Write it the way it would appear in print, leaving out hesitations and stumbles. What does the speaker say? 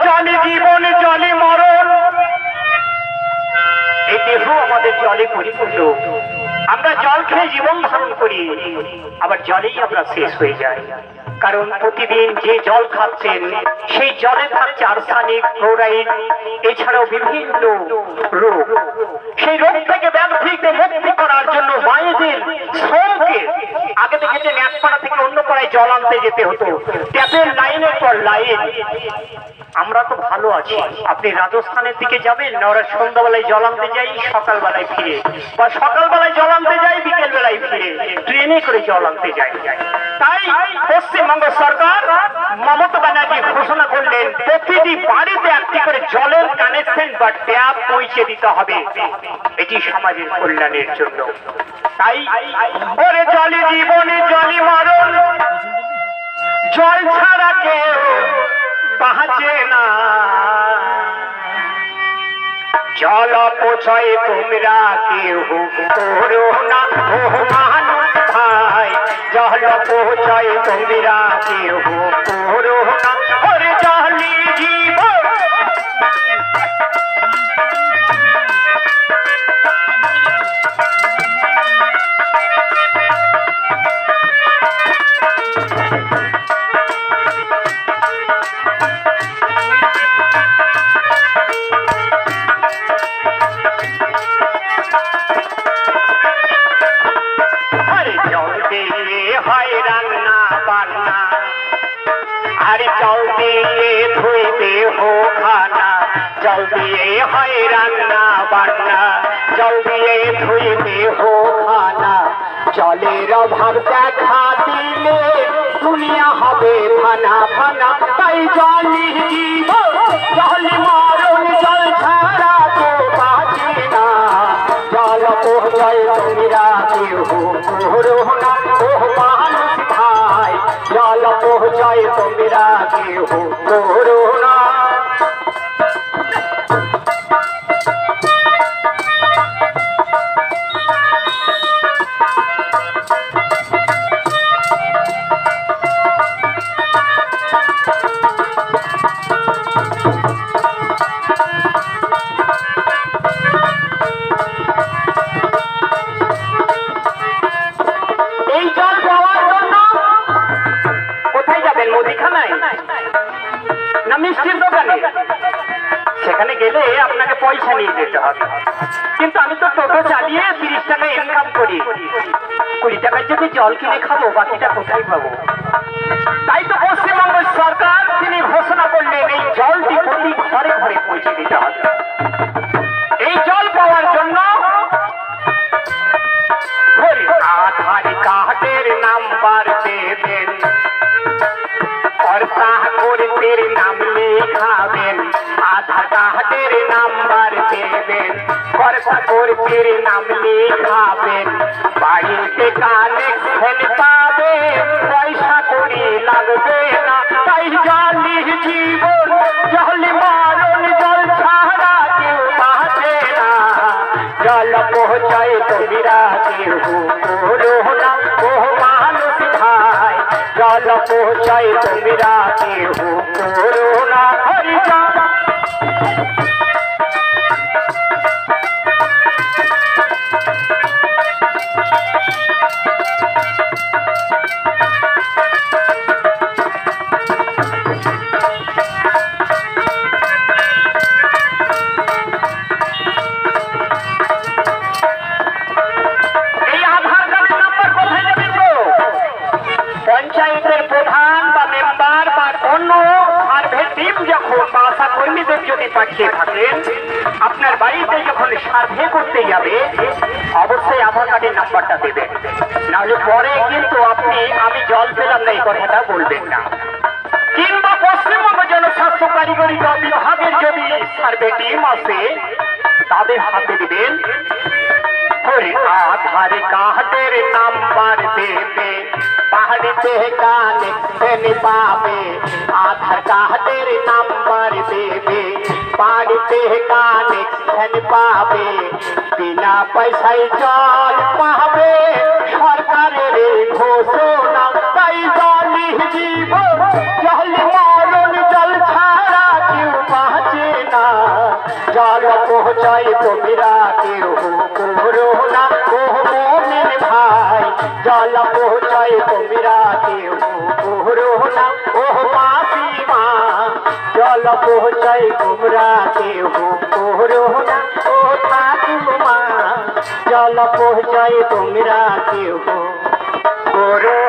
জলে জীবন জলে মরণ, এই দেহ আমাদের জলে পরিপূর্ণ। আমরা জল খেয়ে জীবন ধারণ করি, আবার জলেই আমরা শেষ হয়ে যাই। কারণ প্রতিদিন যে জল খাচ্ছেন সেই জলে থাকছে আর্সেনিক, ক্লোরাইড, এছাড়াও বিভিন্ন রোগ। সেই রোগ থেকে ব্যাধিতে মুক্তি করার জন্য মায়েদের শ্রমকে আগে দেখেছেন এক পাড়া থেকে অন্য পাড়ায় জল আনতে যেতে হতো, ট্যাপের লাইনের পর লাইন। আমরা তো ভালো আছি, আপনি রাজস্থানের দিকে যাবেন না, ওরা সন্ধ্যাবেলায় জল আনতে যাই, সকালবেলায় ফিরে, বা সকালবেলায় জল আনতে যাই, বিকেল বেলায় ফিরে, ট্রেনে করে জল আনতে যাই। তাই পশ্চিমবঙ্গ সরকার মমতা ব্যানার্জি ঘোষণা করলেন প্রতিটি বাড়িতে একটি করে জলের কানেকশন বা ট্যাপ পৌঁছে দিতে হবে, এটি সমাজের কল্যাণের জন্য। তাই ওরে জলে জীবনে জলে মরণ, জল ছাড়া কেউ বাঁচে না। জল অপচয় তোমরা কেউ করো না ও মানুষ ভাই, জল অপচয় তোমরা কেউ করো না। ওরে জলে জীবন হয় রান্না বান্না, আরে জল দিয়ে ধুইতে হো খানা, জল দিয়ে হয় রান্না বান্না, জল দিয়ে ধুইতে হো খানা। জলের অভাব দেখা দিলে দুনিয়া হবে ফানা ফানা। তাই জলই জীবন জলে মরণ, জল ছাড়া তো বাঁচে না। জল অপচয় তোমরা কেউ করো না ও মানুষ ভাই, জল অপচয় তোমরা কেউ করো না। মিষ্টির দোকানে সেখানে গেলে আপনাকে পয়সা নিয়ে যেতে হবে, কিন্তু আমি তো টোটো চালিয়ে 30 টাকা ইনকাম করি, 20 টাকার যদি জল কিনে খাবো বাকিটা কোথায় পাবো? তাই তো পশ্চিমবঙ্গ সরকার তিনি ঘোষণা করলেন এই জলটি প্রতি ঘরে ঘরে পৌঁছে দিতে হবে। এই জল পাওয়ার জন্য আধার কার্ডের নাম্বার দেবেন, কর্তার নাম লেখাবেন, আধার কার্ডের নাম্বার দেবেন, কর্তার নাম লেখাবেন, বাড়িতে কানেকশন পাবে, পয়সা করি লাগবে না। তাই জলই জীবন জলে মরণ, জল ছাড়া কেউ বাঁচে না। জল অপচয় তোমরা কেউ করো না ও মানুষ ভাই, জল অপচয় তোমরা কেউ করো না। হরি জল পঞ্চায়েতের প্রধান বা মেম্বার বা অন্য সার্ভে টিম যখন বা আশা কর্মীদের যদি পাঠিয়ে থাকেন, আপনার বাড়িতে যখন সার্ভে করতে যাবে অবশ্যই আধার কার্ডের নাম্বারটা দেবেন, নাহলে পরে কিন্তু আপনি আমি জল পেলাম না এই কথাটা বলবেন না। কিংবা পশ্চিমবঙ্গ জনস্বাস্থ্য কারিগরি বিভাগের যদি সার্ভে টিম আসে তাদের হাতে দিবেন আধার কার্ডের নাম্বার দেবে, বাড়িতে কানেকশন পাবে, আধার কার্ডের নাম্বার দেবে, বাড়িতে কানেকশন পাবে, বিনা পয়সায় জল পাবে, সরকারের ঘোষণা। তাই জলই জীবন জল মরণ জল ছাড়া কেউ বাঁচে না জল পৌঁছায় কবিরা কেউ করো না ও মুমিন ভাই জল পৌঁছায় কবিরা কেউ করো না ও মাসিমা জল পৌঁছায় কুমরা কেউ করো না ও ঠাকুমা জল পৌঁছায় কুমরা কেউ করো